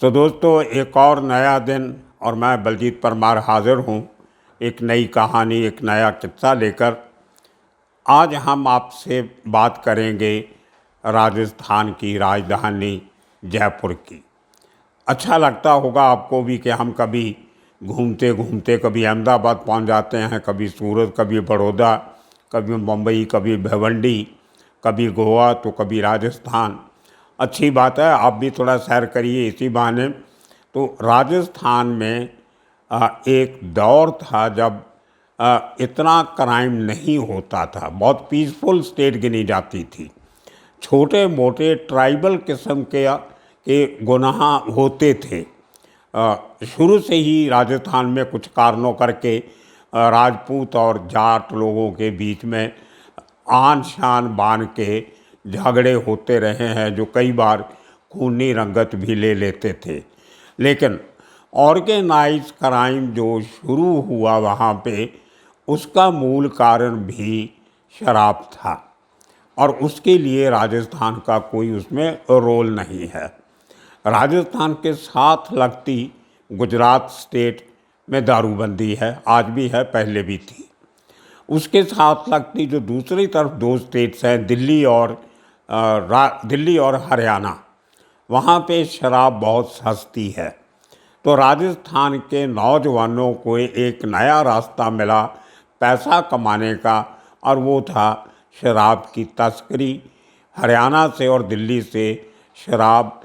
तो दोस्तों, एक और नया दिन और मैं बलजीत परमार हाज़िर हूँ एक नई कहानी, एक नया किस्सा लेकर। आज हम आपसे बात करेंगे राजस्थान की राजधानी जयपुर की। अच्छा लगता होगा आपको भी कि हम कभी घूमते घूमते कभी अहमदाबाद पहुँच जाते हैं, कभी सूरत, कभी बड़ौदा, कभी मुंबई, कभी भिवंडी, कभी गोवा तो कभी राजस्थान। अच्छी बात है, आप भी थोड़ा सैर करिए इसी बहाने। तो राजस्थान में एक दौर था जब इतना क्राइम नहीं होता था, बहुत पीसफुल स्टेट गिनी जाती थी। छोटे मोटे ट्राइबल किस्म के गुनाह होते थे। शुरू से ही राजस्थान में कुछ कारणों करके राजपूत और जाट लोगों के बीच में आन शान बान के झगड़े होते रहे हैं, जो कई बार खूनी रंगत भी ले लेते थे। लेकिन ऑर्गेनाइज क्राइम जो शुरू हुआ वहाँ पे, उसका मूल कारण भी शराब था और उसके लिए राजस्थान का कोई उसमें रोल नहीं है। राजस्थान के साथ लगती गुजरात स्टेट में दारूबंदी है, आज भी है, पहले भी थी। उसके साथ लगती जो दूसरी तरफ दो स्टेट्स हैं, दिल्ली और हरियाणा, वहाँ पे शराब बहुत सस्ती है। तो राजस्थान के नौजवानों को एक नया रास्ता मिला पैसा कमाने का, और वो था शराब की तस्करी। हरियाणा से और दिल्ली से शराब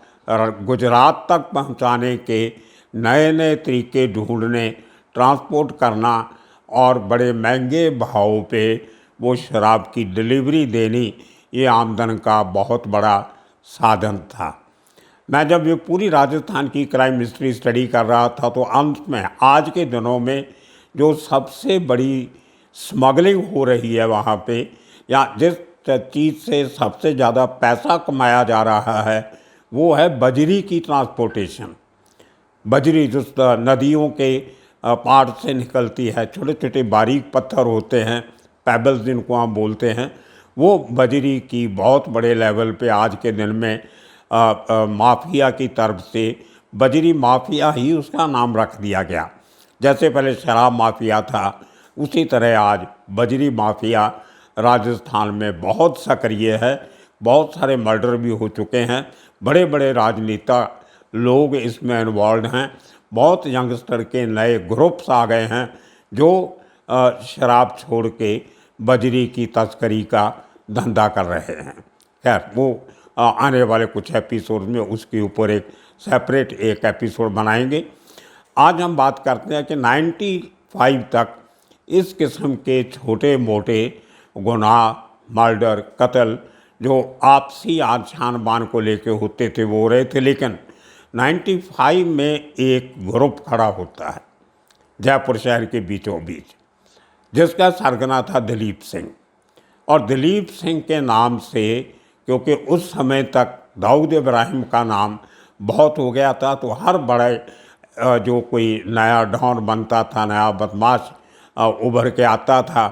गुजरात तक पहुंचाने के नए नए तरीके ढूंढने, ट्रांसपोर्ट करना और बड़े महंगे भाव पे वो शराब की डिलीवरी देनी, ये आमदन का बहुत बड़ा साधन था। मैं जब ये पूरी राजस्थान की क्राइम हिस्ट्री स्टडी कर रहा था तो अंत में आज के दिनों में जो सबसे बड़ी स्मगलिंग हो रही है वहाँ पे, या जिस चीज़ से सबसे ज़्यादा पैसा कमाया जा रहा है, वो है बजरी की ट्रांसपोर्टेशन। बजरी जो नदियों के पार से निकलती है, छोटे छोटे बारीक पत्थर होते हैं, पेबल्स जिनको हम बोलते हैं, वो बजरी की बहुत बड़े लेवल पे आज के दिन में माफिया की तरफ से, बजरी माफिया ही उसका नाम रख दिया गया। जैसे पहले शराब माफिया था, उसी तरह आज बजरी माफिया राजस्थान में बहुत सक्रिय है। बहुत सारे मर्डर भी हो चुके हैं, बड़े बड़े राजनेता लोग इसमें इन्वॉल्व हैं। बहुत यंगस्टर के नए ग्रुप्स आ गए हैं जो शराब छोड़ के बजरी की तस्करी का धंधा कर रहे हैं। खैर, वो आने वाले कुछ एपिसोड में उसके ऊपर एक सेपरेट एक एपिसोड बनाएंगे। आज हम बात करते हैं कि 95 तक इस किस्म के छोटे मोटे गुनाह, मर्डर, कत्ल जो आपसी आन शान बान को लेके होते थे वो हो रहे थे। लेकिन 95 में एक ग्रुप खड़ा होता है जयपुर शहर के बीचों बीच, जिसका सरगना था दिलीप सिंह। और दिलीप सिंह के नाम से, क्योंकि उस समय तक दाऊद इब्राहिम का नाम बहुत हो गया था, तो हर बड़े जो कोई नया डॉन बनता था, नया बदमाश उभर के आता था,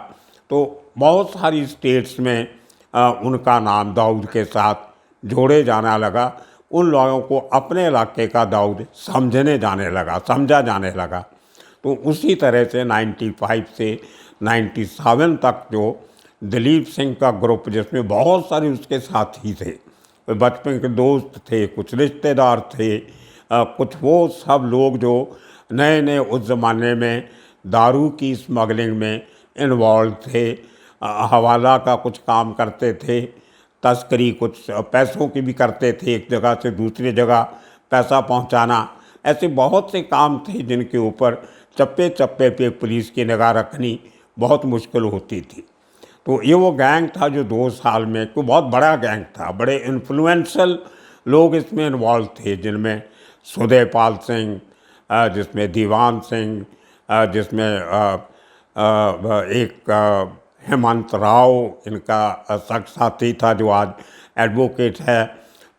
तो बहुत सारी स्टेट्स में उनका नाम दाऊद के साथ जोड़े जाने लगा। उन लोगों को अपने इलाके का दाऊद समझा जाने लगा। तो उसी तरह से 95 से 97 तक जो दिलीप सिंह का ग्रुप, जिसमें बहुत सारे उसके साथी थे, बचपन के दोस्त थे, कुछ रिश्तेदार थे, कुछ वो सब लोग जो नए नए उस ज़माने में दारू की स्मगलिंग में इन्वॉल्व थे, हवाला का कुछ काम करते थे, तस्करी कुछ पैसों की भी करते थे, एक जगह से दूसरी जगह पैसा पहुंचाना। ऐसे बहुत से काम थे जिनके ऊपर चप्पे चप्पे पे पुलिस की निगाह रखनी बहुत मुश्किल होती थी। तो ये वो गैंग था जो 2 साल में, कोई बहुत बड़ा गैंग था, बड़े इन्फ्लुएंशियल लोग इसमें इन्वॉल्व थे, जिनमें सुदेपाल सिंह, जिसमें दीवान सिंह, जिसमें एक हेमंत राव इनका शख्स साथी था जो आज एडवोकेट है।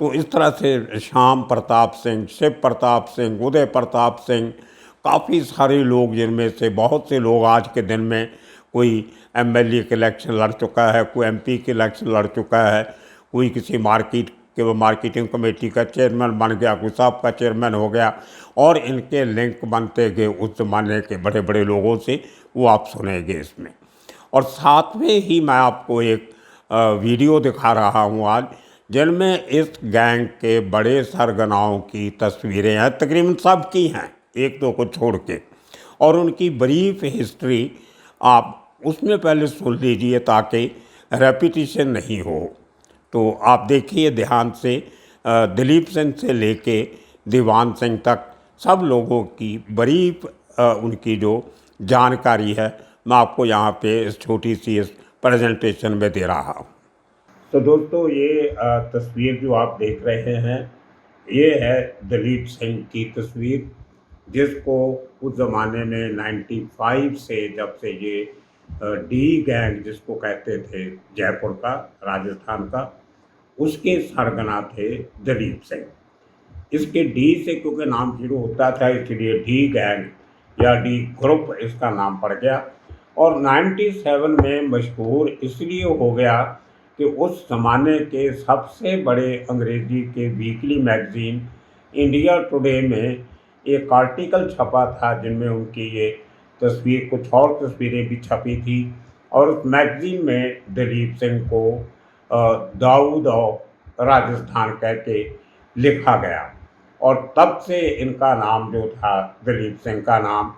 तो इस तरह से श्याम प्रताप सिंह, शिव प्रताप सिंह, उदय प्रताप सिंह, काफ़ी सारे लोग, जिनमें से बहुत से लोग आज के दिन में कोई एमएलए के इलेक्शन लड़ चुका है, कोई एमपी के इलेक्शन लड़ चुका है, कोई किसी मार्केट कि वो मार्केटिंग कमेटी का चेयरमैन बन गया, कोई साहब का चेयरमैन हो गया, और इनके लिंक बनते गए उस ज़माने के बड़े बड़े लोगों से, वो आप सुनेंगे इसमें। और साथ में ही मैं आपको एक वीडियो दिखा रहा हूँ आज, जिनमें इस गैंग के बड़े सरगनाओं की तस्वीरें हैं, तकरीबन सब की हैं, एक दो को छोड़ के, और उनकी ब्रीफ हिस्ट्री आप उसमें पहले सुन लीजिए ताकि रेपिटिशन नहीं हो। तो आप देखिए ध्यान से, दिलीप सिंह से लेके दीवान सिंह तक सब लोगों की ब्रीफ उनकी जो जानकारी है, मैं आपको यहाँ पे इस छोटी सी इस प्रेजेंटेशन में दे रहा हूँ। तो दोस्तों, ये तस्वीर जो आप देख रहे हैं, ये है दलीप सिंह की तस्वीर, जिसको उस ज़माने में 95 से, जब से ये डी गैंग जिसको कहते थे जयपुर का, राजस्थान का, उसके सरगना थे दलीप सिंह। इसके डी से क्योंकि नाम शुरू होता था, इसलिए डी गैंग या डी ग्रुप इसका नाम पड़ गया। और 97 में मशहूर इसलिए हो गया कि उस ज़माने के सबसे बड़े अंग्रेज़ी के वीकली मैगज़ीन इंडिया टुडे में एक आर्टिकल छपा था, जिनमें उनकी ये तस्वीर, कुछ और तस्वीरें भी छपी थी, और उस मैगज़ीन में दलीप सिंह को दाऊद ऑफ राजस्थान कह के लिखा गया। और तब से इनका नाम जो था, दलीप सिंह का नाम,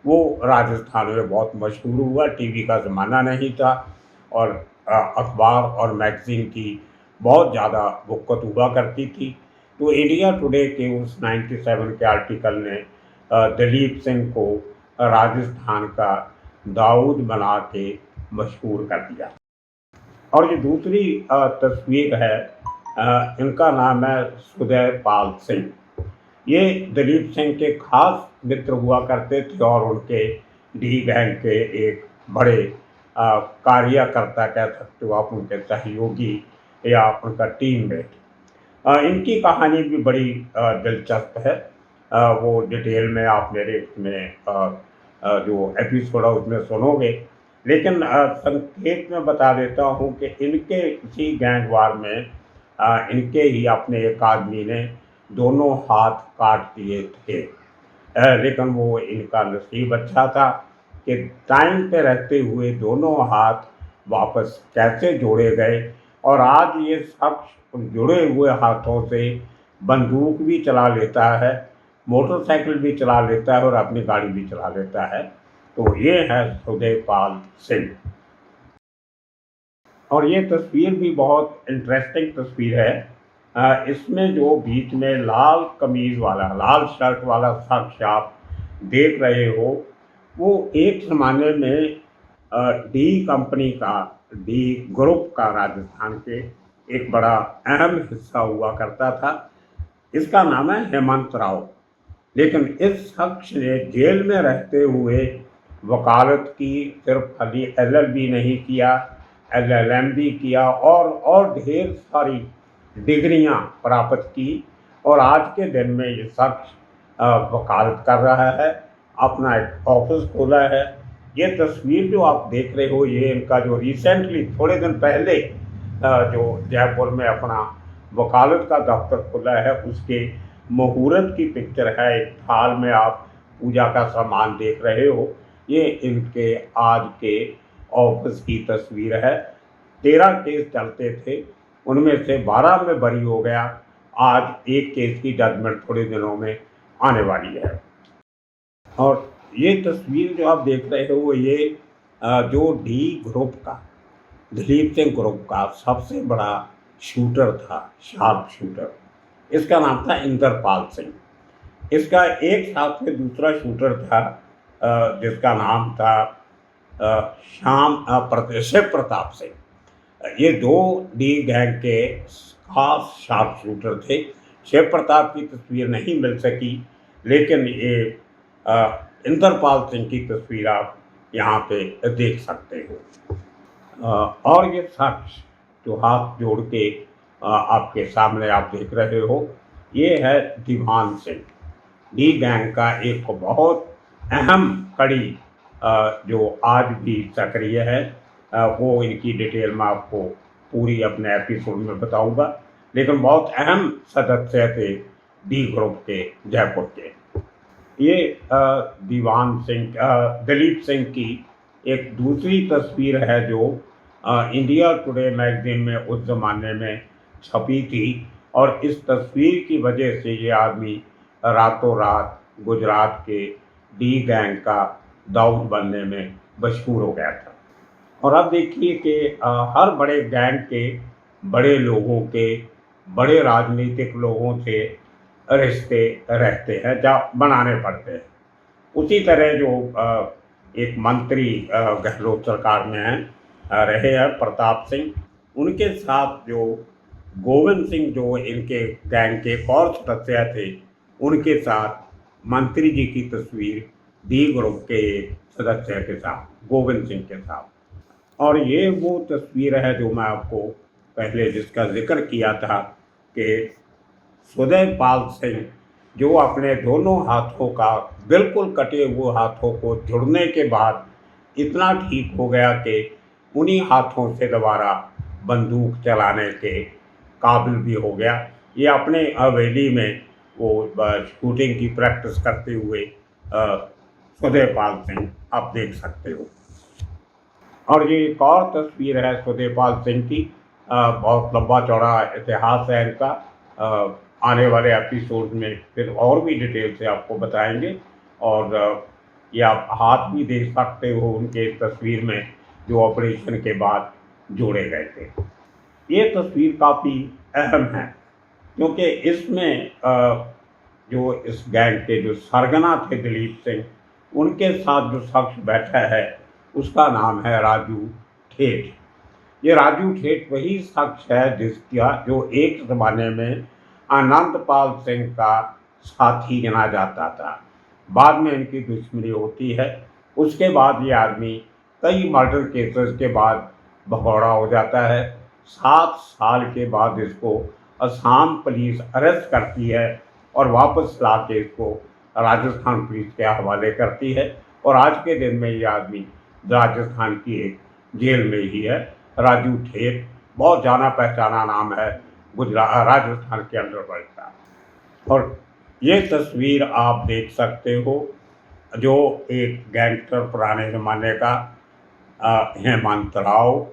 वो राजस्थान में बहुत मशहूर हुआ। टीवी का ज़माना नहीं था, और अखबार और मैगज़ीन की बहुत ज़्यादा बुक्कत हुआ करती थी। तो इंडिया टुडे के उस 97 के आर्टिकल ने दलीप सिंह को राजस्थान का दाऊद बना के मशहूर कर दिया। और ये दूसरी तस्वीर है, इनका नाम है सुदयपाल सिंह। ये दलीप सिंह के खास मित्र हुआ करते थे, और उनके डी गैंग के एक बड़े कार्यकर्ता कह सकते हो आप, उनके सहयोगी या उनका टीममेट। इनकी कहानी भी बड़ी दिलचस्प है। वो डिटेल में आप मेरे इसमें जो एपिसोड है उसमें सुनोगे, लेकिन संक्षेप में बता देता हूँ कि इनके इसी गैंग वार में इनके ही अपने एक आदमी ने दोनों हाथ काट दिए थे। लेकिन वो इनका नसीब अच्छा था कि टाइम पे रहते हुए दोनों हाथ वापस कैसे जोड़े गए, और आज ये शख्स जुड़े हुए हाथों से बंदूक भी चला लेता है, मोटरसाइकिल भी चला लेता है, और अपनी गाड़ी भी चला लेता है। तो ये है सुदयपाल सिंह। और ये तस्वीर भी बहुत इंटरेस्टिंग तस्वीर है। इसमें जो बीच में लाल कमीज़ वाला, लाल शर्ट वाला शख्स आप देख रहे हो, वो एक ज़माने में डी कंपनी का, डी ग्रुप का, राजस्थान के एक बड़ा अहम हिस्सा हुआ करता था। इसका नाम है हेमंत राव। लेकिन इस शख्स ने जेल में रहते हुए वकालत की, सिर्फ खाली LLB नहीं किया, LLM भी किया, और ढेर सारी डिग्रियां प्राप्त की। और आज के दिन में ये शख्स वकालत कर रहा है, अपना एक ऑफिस खोला है। ये तस्वीर जो आप देख रहे हो, ये इनका जो रिसेंटली थोड़े दिन पहले जो जयपुर में अपना वकालत का दफ्तर खुला है, उसके मुहूर्त की पिक्चर है। एक थाल में आप पूजा का सामान देख रहे हो, ये इनके आज के ऑफिस की तस्वीर है। 13 केस चलते थे, उनमें से 12 में बरी हो गया। आज एक केस की जजमेंट थोड़े दिनों में आने वाली है। और ये तस्वीर जो आप देख रहे हो, ये जो डी ग्रुप का, दलीप सिंह ग्रुप का सबसे बड़ा शूटर था, शार्प शूटर, इसका नाम था इंद्रपाल सिंह। इसका एक साथ में दूसरा शूटर था जिसका नाम था शिव प्रताप सिंह। ये दो डी गैंग के खास शार्प शूटर थे। शिव प्रताप की तस्वीर नहीं मिल सकी, लेकिन ये इंद्रपाल सिंह की तस्वीर आप यहाँ पे देख सकते हो। और ये शख्स जो हाथ जोड़ के आपके सामने आप देख रहे हो, ये है दीवान सिंह, डी गैंग का एक बहुत अहम कड़ी जो आज भी सक्रिय है। वो इनकी डिटेल में आपको पूरी अपने एपिसोड में बताऊंगा। लेकिन बहुत अहम सदस्य थे डी ग्रुप के, जयपुर के। ये दीवान सिंह, दलीप सिंह की एक दूसरी तस्वीर है जो इंडिया टुडे मैगजीन में उस ज़माने में छपी थी, और इस तस्वीर की वजह से ये आदमी रातों रात गुजरात के डी गैंग का दाऊद बनने में मशहूर हो गया था। और अब देखिए कि हर बड़े गैंग के, बड़े लोगों के, बड़े राजनीतिक लोगों से रिश्ते रहते हैं, जा बनाने पड़ते हैं। उसी तरह जो एक मंत्री गहलोत सरकार में हैं, रहे हैं प्रताप सिंह, उनके साथ जो गोविंद सिंह, जो इनके गैंग के एक और सदस्य थे, उनके साथ मंत्री जी की तस्वीर डी ग्रुप के एक सदस्य के साथ, गोविंद सिंह के साथ। और ये वो तस्वीर है जो मैं आपको पहले जिसका जिक्र किया था कि सुदेवपाल सिंह, जो अपने दोनों हाथों का, बिल्कुल कटे हुए हाथों को जुड़ने के बाद इतना ठीक हो गया कि उन्हीं हाथों से दोबारा बंदूक चलाने के काबिल भी हो गया। ये अपने हवेली में वो शूटिंग की प्रैक्टिस करते हुए सुदेवपाल सिंह आप देख सकते हो। और ये एक और तस्वीर है सुदेवपाल सिंह की, बहुत लंबा चौड़ा इतिहास है इनका। आने वाले एपिसोड में फिर और भी डिटेल से आपको बताएंगे। और ये आप हाथ भी देख सकते हो उनके तस्वीर में, जो ऑपरेशन के बाद जोड़े गए थे। ये तस्वीर काफ़ी अहम है क्योंकि इसमें जो इस गैंग के जो सरगना थे दलीप सिंह, उनके साथ जो शख्स बैठा है उसका नाम है राजू ठेठ। ये राजू ठेठ वही शख्स है जिसका जो एक ज़माने में आनंदपाल सिंह का साथी गिना जाता था। बाद में इनकी दुश्मनी होती है। उसके बाद ये आदमी कई मर्डर केसेस के बाद भगौड़ा हो जाता है। 7 साल के बाद इसको असम पुलिस अरेस्ट करती है और वापस ला के इसको राजस्थान पुलिस के हवाले करती है। और आज के दिन में ये आदमी राजस्थान की एक जेल में ही है। राजू ठेठ बहुत जाना पहचाना नाम है राजस्थान के अंडरवर्ल्ड का। और ये तस्वीर आप देख सकते हो जो एक गैंगस्टर पुराने ज़माने का हेमंत राव,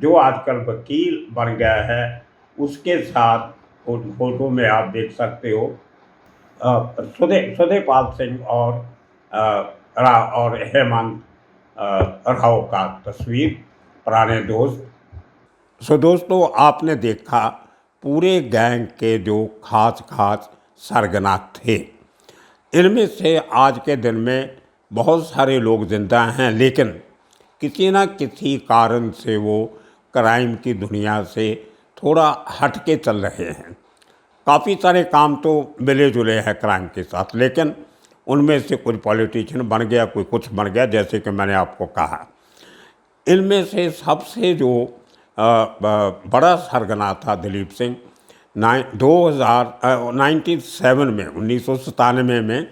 जो आजकल वकील बन गया है, उसके साथ फोटो में आप देख सकते हो सुदेवपाल सिंह और हेमंत राव का तस्वीर, पुराने दोस्त। सो दोस्तों, आपने देखा पूरे गैंग के जो खास सरगना थे। इनमें से आज के दिन में बहुत सारे लोग जिंदा हैं, लेकिन किसी न किसी कारण से वो क्राइम की दुनिया से थोड़ा हट के चल रहे हैं। काफ़ी सारे काम तो मिले जुले हैं क्राइम के साथ, लेकिन उनमें से कुछ पॉलिटिशियन बन गया, कोई कुछ बन गया, जैसे कि मैंने आपको कहा। इनमें से सबसे जो बड़ा सरगना था दलीप सिंह, 1997 में 1997 में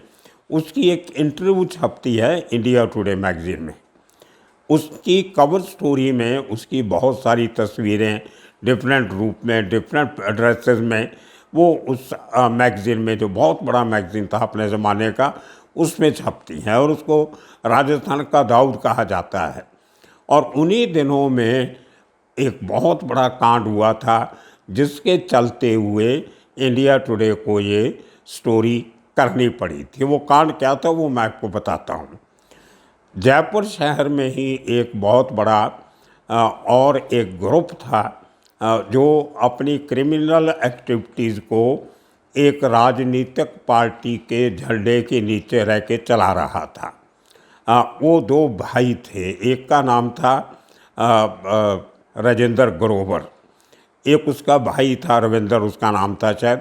उसकी एक इंटरव्यू छपती है इंडिया टुडे मैगज़ीन में। उसकी कवर स्टोरी में उसकी बहुत सारी तस्वीरें डिफरेंट रूप में, डिफरेंट ड्रेसेस में, वो उस मैगज़ीन में, जो बहुत बड़ा मैगज़ीन था अपने ज़माने का, उसमें छपती हैं और उसको राजस्थान का दाऊद कहा जाता है। और उन्हीं दिनों में एक बहुत बड़ा कांड हुआ था जिसके चलते हुए इंडिया टुडे को ये स्टोरी करनी पड़ी थी। वो कांड क्या था वो मैं आपको बताता हूँ। जयपुर शहर में ही एक बहुत बड़ा और एक ग्रुप था जो अपनी क्रिमिनल एक्टिविटीज़ को एक राजनीतिक पार्टी के झंडे के नीचे रह के चला रहा था। वो 2 भाई थे, एक का नाम था राजेंद्र ग्रोवर, एक उसका भाई था रविंदर, उसका नाम था शायद।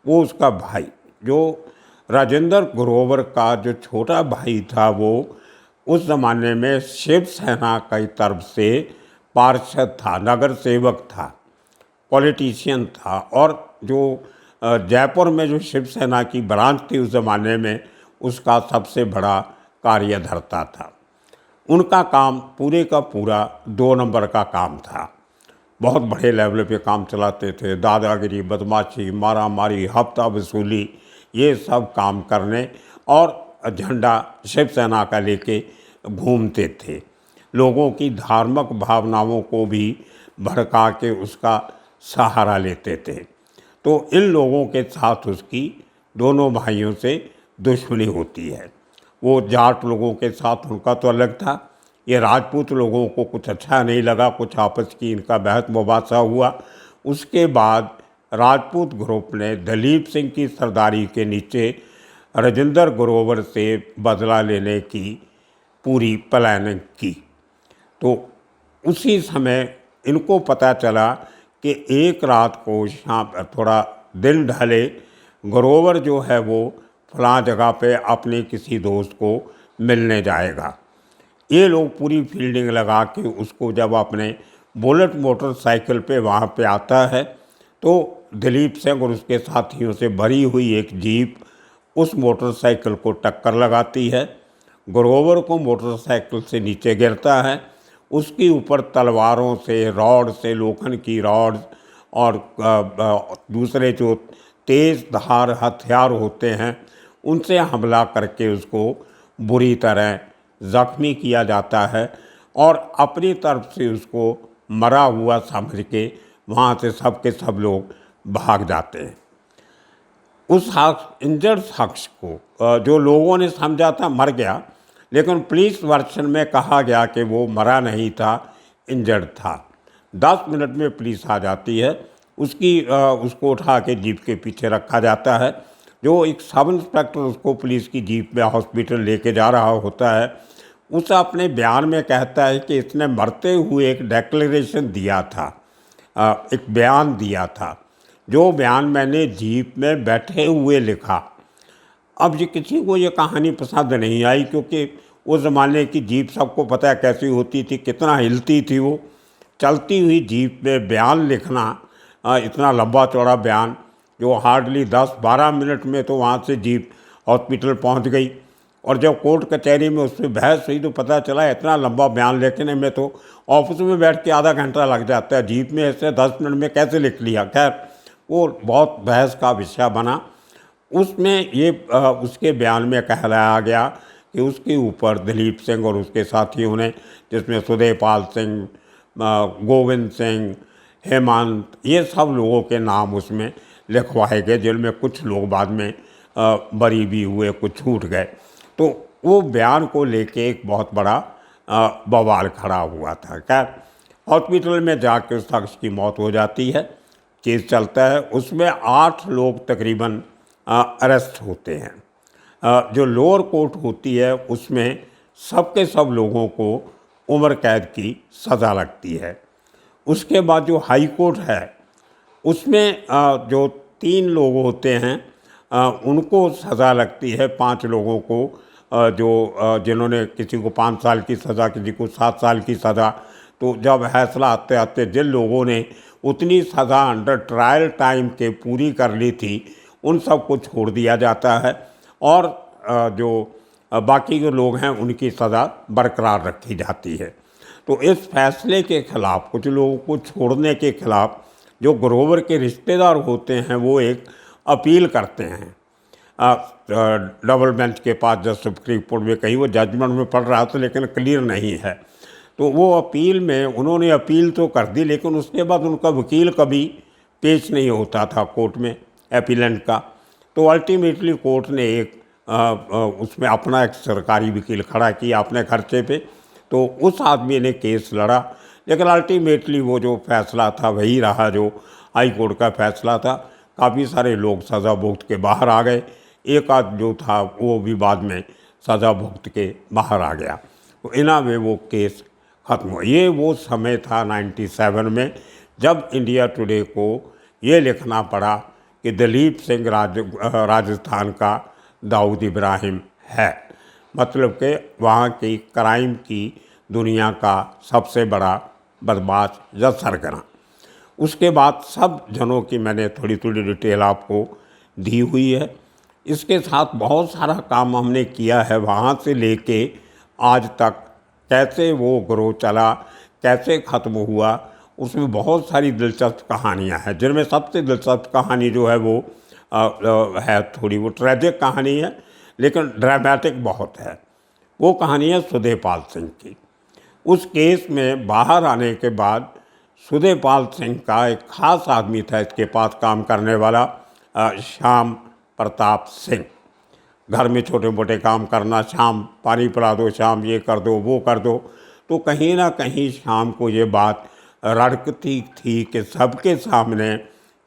वो उसका भाई, जो राजेंद्र ग्रोवर का जो छोटा भाई था, वो उस ज़माने में शिवसेना की तरफ से पार्षद था, नगर सेवक था, पॉलिटिशियन था। और जो जयपुर में जो शिवसेना की ब्रांच थी उस ज़माने में, उसका सबसे बड़ा कार्यधर्ता था। उनका काम पूरे का पूरा 2 नंबर का काम था। बहुत बड़े लेवल पे काम चलाते थे। दादागिरी, बदमाशी, मारा मारी, हफ्ता वसूली, ये सब काम करने और झंडा शिवसेना का लेके घूमते थे। लोगों की धार्मिक भावनाओं को भी भड़का के उसका सहारा लेते थे। तो इन लोगों के साथ उसकी दोनों भाइयों से दुश्मनी होती है। वो जाट लोगों के साथ उनका तो अलग था, ये राजपूत लोगों को कुछ अच्छा नहीं लगा, कुछ आपस की इनका बहस मुबासा हुआ। उसके बाद राजपूत ग्रुप ने दलीप सिंह की सरदारी के नीचे राजेंद्र ग्रोवर से बदला लेने की पूरी प्लानिंग की। तो उसी समय इनको पता चला कि एक रात को शाम थोड़ा दिन ढले, ग्रोवर जो है वो फलां जगह पे अपने किसी दोस्त को मिलने जाएगा। ये लोग पूरी फील्डिंग लगा के उसको जब अपने बुलेट मोटरसाइकिल पे वहाँ पे आता है तो दलीप सिंह और उसके साथियों से भरी हुई एक जीप उस मोटरसाइकिल को टक्कर लगाती है। ग्रोवर को मोटरसाइकिल से नीचे गिरता है, उसके ऊपर तलवारों से, रॉड से, लोखंड की रॉड और दूसरे जो तेज़ धार हथियार होते हैं उनसे हमला करके उसको बुरी तरह ज़ख्मी किया जाता है और अपनी तरफ से उसको मरा हुआ समझ के वहाँ से सब के सब लोग भाग जाते हैं। उस इंजर्ड शख्स को जो लोगों ने समझा था मर गया, लेकिन पुलिस वर्शन में कहा गया कि वो मरा नहीं था, इंजर्ड था। 10 मिनट में पुलिस आ जाती है, उसको उठा के जीप के पीछे रखा जाता है। जो एक सब इंस्पेक्टर उसको पुलिस की जीप में हॉस्पिटल लेके जा रहा होता है, उस अपने बयान में कहता है कि इसने मरते हुए एक डिक्लेरेशन दिया था, एक बयान दिया था, जो बयान मैंने जीप में बैठे हुए लिखा। अब ये किसी को ये कहानी पसंद नहीं आई, क्योंकि उस ज़माने की जीप सबको पता है कैसी होती थी, कितना हिलती थी वो। चलती हुई जीप में बयान लिखना, इतना लंबा चौड़ा बयान, जो हार्डली 10-12 मिनट में तो वहाँ से जीप हॉस्पिटल पहुँच गई। और जब कोर्ट कचहरी में उसमें बहस हुई तो पता चला इतना लंबा बयान लिखने में तो ऑफिस में बैठ के आधा घंटा लग जाता है, जीप में ऐसे 10 मिनट में कैसे लिख लिया। खैर वो बहुत बहस का विषय बना। उसमें ये उसके बयान में कहलाया गया कि उसके ऊपर दलीप सिंह और उसके साथियों ने, जिसमें सुदेपाल सिंह, गोविंद सिंह, हेमंत, ये सब लोगों के नाम उसमें लिखवाए गए, जिनमें कुछ लोग बाद में बरी भी हुए, कुछ छूट गए। तो वो बयान को लेके एक बहुत बड़ा बवाल खड़ा हुआ था। खैर हॉस्पिटल में जाके उस शख्स की मौत हो जाती है, केस चलता है, उसमें 8 लोग तकरीबन अरेस्ट होते हैं। जो लोअर कोर्ट होती है उसमें सबके सब लोगों को उम्र कैद की सज़ा लगती है। उसके बाद जो हाई कोर्ट है उसमें जो 3 लोग होते हैं उनको सज़ा लगती है, 5 लोगों को, जिन्होंने किसी को 5 साल की सज़ा, किसी को 7 साल की सज़ा। तो जब फैसला आते आते जिन लोगों ने उतनी सज़ा अंडर ट्रायल टाइम के पूरी कर ली थी उन सबको छोड़ दिया जाता है, और जो बाकी के लोग हैं उनकी सज़ा बरकरार रखी जाती है। तो इस फैसले के ख़िलाफ़, कुछ लोगों को छोड़ने के ख़िलाफ़, जो ग्रोवर के रिश्तेदार होते हैं वो एक अपील करते हैं डबल बेंच के पास। जब सुप्रीम कोर्ट में कहीं वो जजमेंट में पढ़ रहा था लेकिन क्लियर नहीं है, तो वो अपील में उन्होंने अपील तो कर दी, लेकिन उसके बाद उनका वकील कभी पेश नहीं होता था कोर्ट में, अपीलेंट का। तो अल्टीमेटली कोर्ट ने एक उसमें अपना एक सरकारी वकील खड़ा किया अपने खर्चे पे, तो उस आदमी ने केस लड़ा, लेकिन अल्टीमेटली वो जो फैसला था वही रहा जो हाई कोर्ट का फैसला था। काफ़ी सारे लोग सज़ा भुगत के बाहर आ गए, एक आध जो था वो भी बाद में सज़ा भुगत के बाहर आ गया। तो इना में वो केस ख़त्म हुआ। ये वो समय था 97 में, जब इंडिया टुडे को ये लिखना पड़ा कि दलीप सिंह राजस्थान का दाऊद इब्राहिम है, मतलब कि वहाँ की क्राइम की दुनिया का सबसे बड़ा बदमाश या सरगना। उसके बाद सब जनों की मैंने थोड़ी थोड़ी डिटेल आपको दी हुई है। इसके साथ बहुत सारा काम हमने किया है, वहाँ से लेके आज तक कैसे वो ग्रोह चला, कैसे ख़त्म हुआ, उसमें बहुत सारी दिलचस्प कहानियाँ हैं, जिनमें सबसे दिलचस्प कहानी जो है वो है थोड़ी वो ट्रेजिक कहानी है, लेकिन ड्रामेटिक बहुत है। वो कहानी है सुधेपाल सिंह की। उस केस में बाहर आने के बाद सुधेपाल सिंह का एक खास आदमी था इसके पास काम करने वाला, श्याम प्रताप सिंह। घर में छोटे मोटे काम करना, शाम पानी पिला दो, शाम ये कर दो, वो कर दो। तो कहीं ना कहीं शाम को ये बात रड़कती थी कि सबके सामने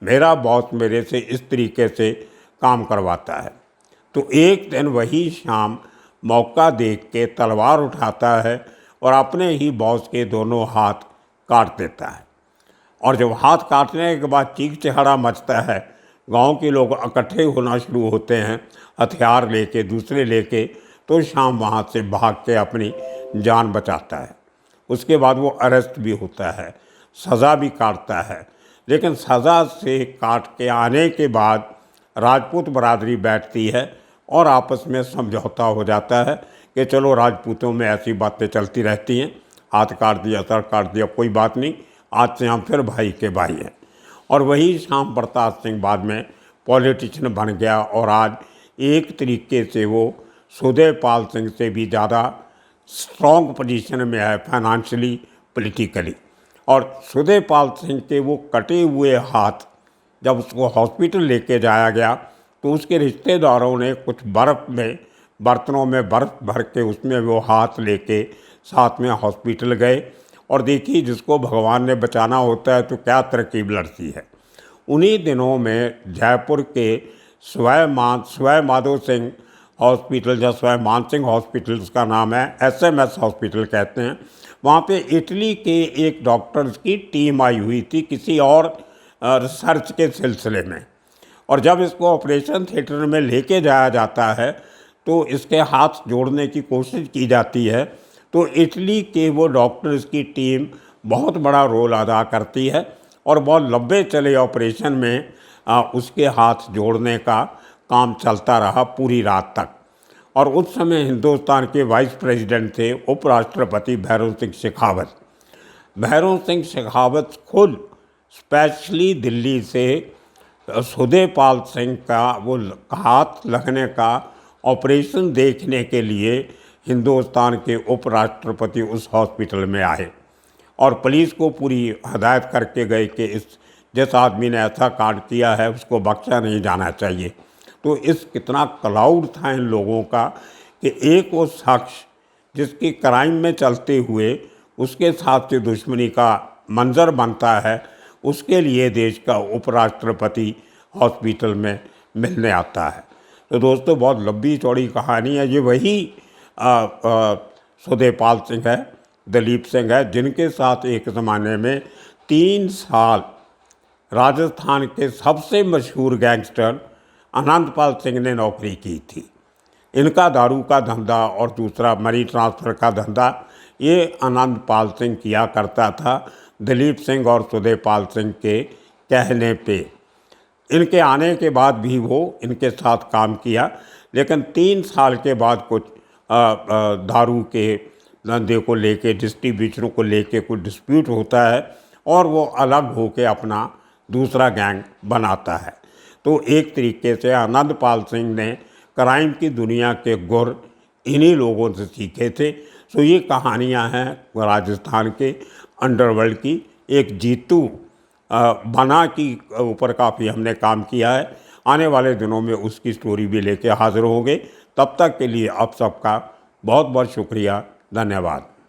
मेरा बॉस मेरे से इस तरीके से काम करवाता है। तो एक दिन वही शाम मौका देख के तलवार उठाता है और अपने ही बॉस के दोनों हाथ काट देता है। और जब हाथ काटने के बाद चीख चहाड़ा मचता है, गांव के लोग इकट्ठे होना शुरू होते हैं, हथियार लेके, दूसरे लेके, तो शाम वहाँ से भाग के अपनी जान बचाता है। उसके बाद वो अरेस्ट भी होता है, सज़ा भी काटता है। लेकिन सज़ा से काट के आने के बाद राजपूत बरादरी बैठती है और आपस में समझौता हो जाता है कि चलो राजपूतों में ऐसी बातें चलती रहती हैं, हाथ काट दिया, सर काट दिया, कोई बात नहीं, आज से हम फिर भाई के भाई हैं। और वही श्याम प्रताप सिंह बाद में पॉलिटिशियन बन गया और आज एक तरीके से वो सुधेपाल सिंह से भी ज़्यादा स्ट्रॉन्ग पोजीशन में है फाइनेंशियली, पॉलिटिकली। और सुधेपाल सिंह के वो कटे हुए हाथ जब उसको हॉस्पिटल लेके जाया गया तो उसके रिश्तेदारों ने कुछ बर्फ़ में, बर्तनों में बर्फ़ भर के उसमें वो हाथ लेके साथ में हॉस्पिटल गए। और देखिए, जिसको भगवान ने बचाना होता है तो क्या तरकीब लड़ती है। उन्हीं दिनों में जयपुर के स्वय माधो सिंह हॉस्पिटल या स्वय मान सिंह हॉस्पिटल, उसका नाम है, SMS हॉस्पिटल कहते हैं, वहाँ पे इटली के एक डॉक्टर्स की टीम आई हुई थी किसी और रिसर्च के सिलसिले में। और जब इसको ऑपरेशन थिएटर में लेके जाया जाता है तो इसके हाथ जोड़ने की कोशिश की जाती है, तो इटली के वो डॉक्टर्स की टीम बहुत बड़ा रोल अदा करती है और बहुत लंबे चले ऑपरेशन में उसके हाथ जोड़ने का काम चलता रहा पूरी रात तक। और उस समय हिंदुस्तान के वाइस प्रेसिडेंट थे उपराष्ट्रपति भैरों सिंह शेखावत। भैरों सिंह शेखावत खुद स्पेशली दिल्ली से सुधेपाल सिंह का वो हाथ लगने का ऑपरेशन देखने के लिए हिंदुस्तान के उपराष्ट्रपति उस हॉस्पिटल में आए और पुलिस को पूरी हदायत करके गए कि जिस आदमी ने ऐसा कांड किया है उसको बख्शा नहीं जाना चाहिए। तो इस कितना क्लाउड था इन लोगों का कि एक वो शख्स जिसकी क्राइम में चलते हुए उसके साथ से दुश्मनी का मंजर बनता है, उसके लिए देश का उपराष्ट्रपति हॉस्पिटल में मिलने आता है। तो दोस्तों, बहुत लंबी चौड़ी कहानी है। ये वही सुधेपाल सिंह है, दलीप सिंह है, जिनके साथ एक ज़माने में 3 साल राजस्थान के सबसे मशहूर गैंगस्टर अनंतपाल सिंह ने नौकरी की थी। इनका दारू का धंधा और दूसरा मनी ट्रांसफ़र का धंधा ये अनंतपाल सिंह किया करता था, दलीप सिंह और सुधेपाल सिंह के कहने पे। इनके आने के बाद भी वो इनके साथ काम किया, लेकिन 3 साल के बाद कुछ दारू के धंधे को लेके, डिस्ट्रीब्यूशन को लेके कुछ डिस्प्यूट होता है और वो अलग होके अपना दूसरा गैंग बनाता है। तो एक तरीके से आनंदपाल सिंह ने क्राइम की दुनिया के गुर इन्हीं लोगों से सीखे थे। सो ये कहानियाँ हैं राजस्थान के अंडरवर्ल्ड की। एक जीतू बना की ऊपर काफ़ी हमने काम किया है। आने वाले दिनों में उसकी स्टोरी भी लेके हाजिर होंगे। तब तक के लिए आप सबका बहुत बहुत शुक्रिया, धन्यवाद।